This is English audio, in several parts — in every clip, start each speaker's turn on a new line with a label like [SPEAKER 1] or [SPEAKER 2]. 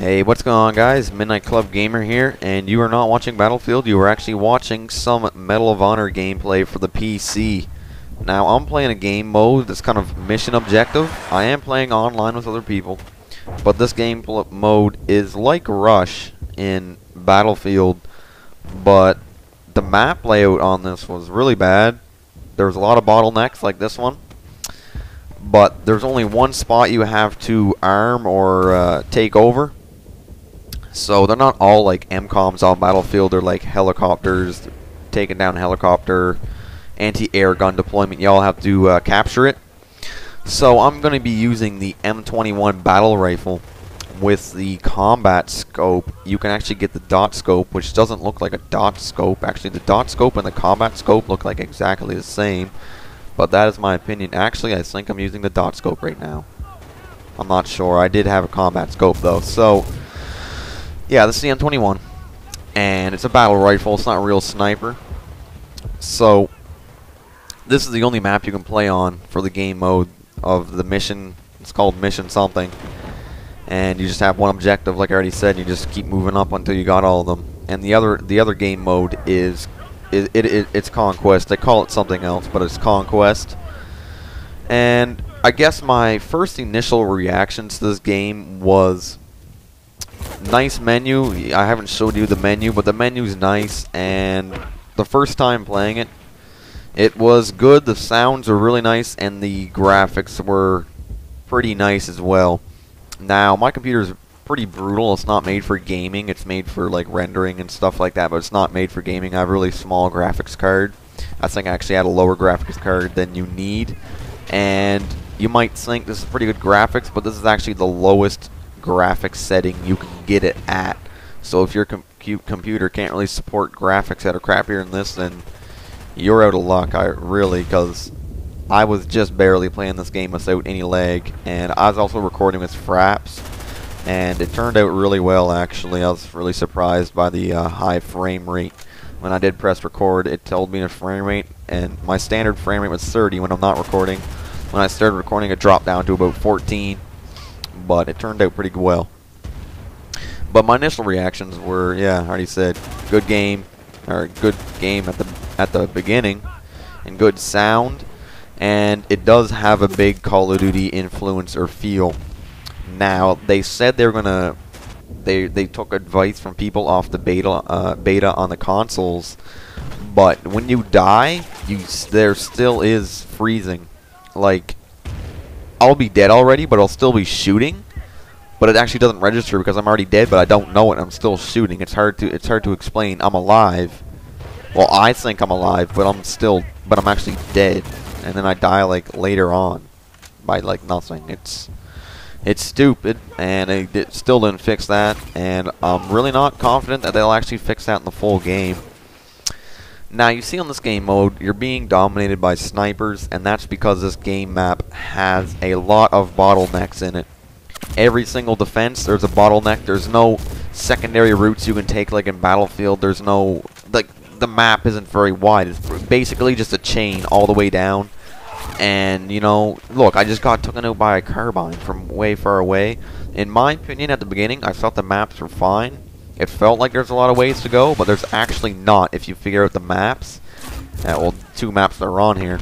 [SPEAKER 1] Hey, what's going on, guys? Midnight Club Gamer here, and you are not watching Battlefield, you are actually watching some Medal of Honor gameplay for the PC. Now, I'm playing a game mode that's kind of mission objective. I am playing online with other people, but this game mode is like Rush in Battlefield, but the map layout on this was really bad. There was a lot of bottlenecks like this one. But there's only one spot you have to arm or take over. So they're not all like MCOMs on Battlefield. They're like helicopters, taking down helicopter, anti-air gun deployment. You all have to capture it. So I'm going to be using the M21 battle rifle with the combat scope. You can actually get the dot scope, which doesn't look like a dot scope. Actually, the dot scope and the combat scope look like exactly the same. But that is my opinion. Actually, I think I'm using the dot scope right now. I'm not sure. I did have a combat scope, though. So, yeah, this is the M21. And it's a battle rifle. It's not a real sniper. So, this is the only map you can play on for the game mode of the mission. It's called Mission something. And you just have one objective, like I already said. You just keep moving up until you got all of them. And the other game mode is... It's Conquest. They call it something else, but it's Conquest. And I guess my first initial reactions to this game was nice menu. I haven't showed you the menu, but the menu's nice. And the first time playing it, it was good. The sounds were really nice, and the graphics were pretty nice as well. Now, my computer's pretty brutal. It's not made for gaming. It's made for like rendering and stuff like that, but it's not made for gaming. I have a really small graphics card. I think I actually had a lower graphics card than you need, and you might think this is pretty good graphics, but this is actually the lowest graphics setting you can get it at. So if your computer can't really support graphics that are crappier than this, then you're out of luck. Because I was just barely playing this game without any lag, and I was also recording with Fraps. And it turned out really well, actually. I was really surprised by the high frame rate. When I did press record, it told me the frame rate, and my standard frame rate was 30 when I'm not recording. When I started recording, it dropped down to about 14, but it turned out pretty well. But my initial reactions were, yeah, I already said, good game at the beginning, and good sound, and it does have a big Call of Duty influence or feel. Now, they said they were gonna... They took advice from people off the beta on the consoles, but when you die, there still is freezing. Like, I'll be dead already, but I'll still be shooting, but it actually doesn't register because I'm already dead, but I don't know it. I'm still shooting. It's hard to explain. I'm alive. Well, I think I'm alive, but I'm actually dead, and then I die like later on by like nothing. It's stupid, and they still didn't fix that, and I'm really not confident that they'll actually fix that in the full game. Now, you see on this game mode, you're being dominated by snipers, and that's because this game map has a lot of bottlenecks in it. Every single defense, there's a bottleneck. There's no secondary routes you can take like in Battlefield. There's no... the map isn't very wide. It's basically just a chain all the way down. And, you know, look, I just got taken out by a carbine from way far away. In my opinion, at the beginning, I thought the maps were fine. It felt like there's a lot of ways to go, but there's actually not if you figure out the maps. Well, two maps that are on here.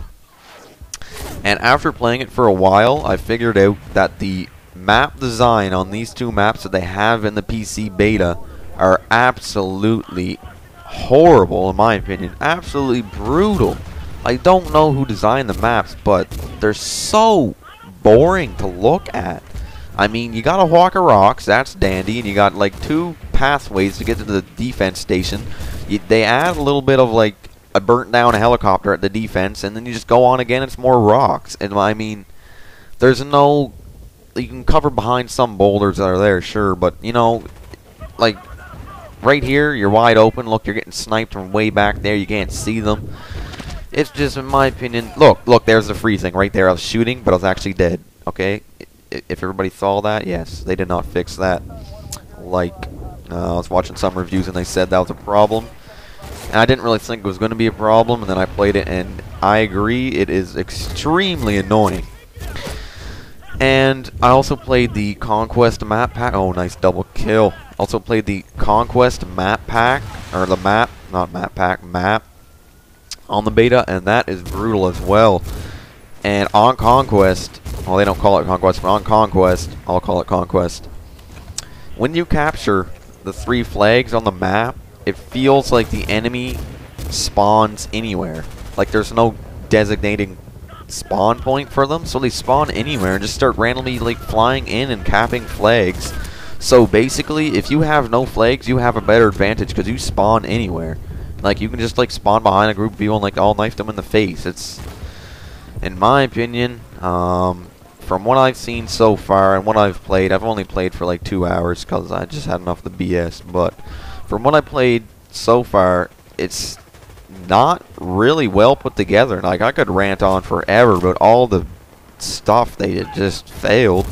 [SPEAKER 1] And after playing it for a while, I figured out that the map design on these two maps that they have in the PC beta are absolutely horrible, in my opinion. Absolutely brutal. I don't know who designed the maps, but they're so boring to look at. I mean, you got a Walker Rocks, that's dandy, and you got like two pathways to get to the defense station. They add a little bit of like a burnt down helicopter at the defense, and then you just go on again, it's more rocks. And I mean, there's no... You can cover behind some boulders that are there, sure, but you know, like right here, you're wide open. Look, you're getting sniped from way back there, you can't see them. It's just, in my opinion... Look, there's the freezing right there. I was shooting, but I was actually dead. Okay? If everybody saw that, yes, they did not fix that. Like, I was watching some reviews and they said that was a problem. And I didn't really think it was going to be a problem, and then I played it, and I agree, it is extremely annoying. And I also played the Conquest map pack. Oh, nice double kill. Also played the Conquest map pack, or the map, not map pack, map on the beta, and that is brutal as well. And on Conquest, well, they don't call it Conquest, but on Conquest, I'll call it Conquest. When you capture the 3 flags on the map, it feels like the enemy spawns anywhere. Like there's no designating spawn point for them, so they spawn anywhere and just start randomly like flying in and capping flags. So basically, if you have no flags, you have a better advantage because you spawn anywhere. Like you can just like spawn behind a group of people and like all knife them in the face. It's, in my opinion, from what I've seen so far and what I've played, I've only played for like 2 hours because I just had enough of the BS. But from what I played so far, it's not really well put together. Like I could rant on forever, but all the stuff they did just failed.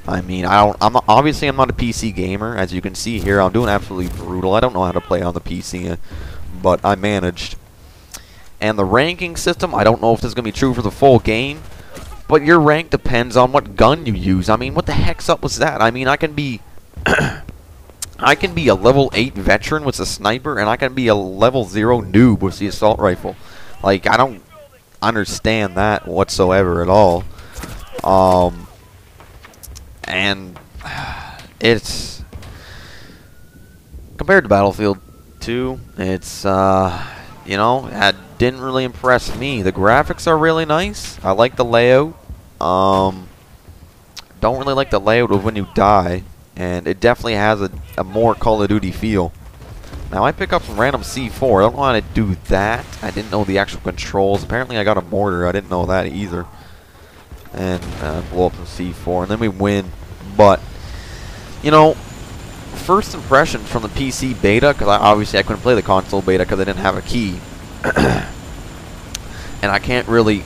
[SPEAKER 1] I mean, obviously I'm not a PC gamer, as you can see here. I'm doing absolutely brutal. I don't know how to play on the PC, but I managed. And the ranking system, I don't know if this is gonna be true for the full game, but your rank depends on what gun you use. I mean, what the heck's up with that? I mean, I can be I can be a level 8 veteran with a sniper, and I can be a level 0 noob with the assault rifle. Like, I don't understand that whatsoever at all. And it's, compared to Battlefield 2, it's, you know, it didn't really impress me. The graphics are really nice. I like the layout. Don't really like the layout of when you die. And it definitely has a more Call of Duty feel. Now I pick up some random C4. I don't know how to do that. I didn't know the actual controls. Apparently I got a mortar. I didn't know that either. And blow up some C4. And then we win. But, you know, first impressions from the PC beta, because obviously I couldn't play the console beta because I didn't have a key. And I can't really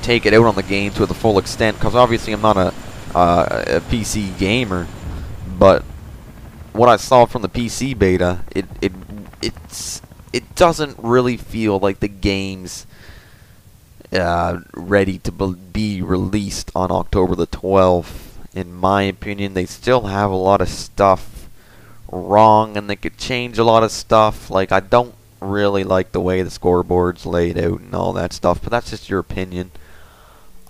[SPEAKER 1] take it out on the game to the full extent because obviously I'm not a PC gamer. But what I saw from the PC beta, it doesn't really feel like the game's ready to be released on October the 12th. In my opinion, they still have a lot of stuff wrong, and they could change a lot of stuff. Like, I don't really like the way the scoreboard's laid out and all that stuff, but that's just your opinion.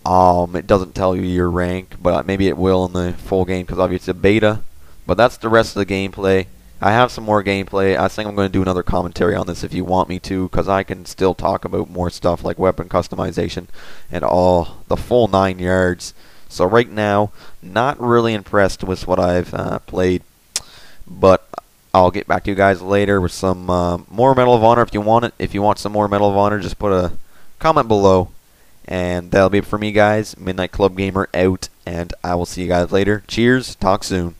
[SPEAKER 1] It doesn't tell you your rank, but maybe it will in the full game because obviously it's a beta. But that's the rest of the gameplay. I have some more gameplay. I think I'm going to do another commentary on this if you want me to, because I can still talk about more stuff like weapon customization and all the full 9 yards. So right now, not really impressed with what I've played, but I'll get back to you guys later with some more Medal of Honor if you want it. If you want some more Medal of Honor, just put a comment below. And that'll be it for me, guys. Midnight Club Gamer out, and I will see you guys later. Cheers. Talk soon.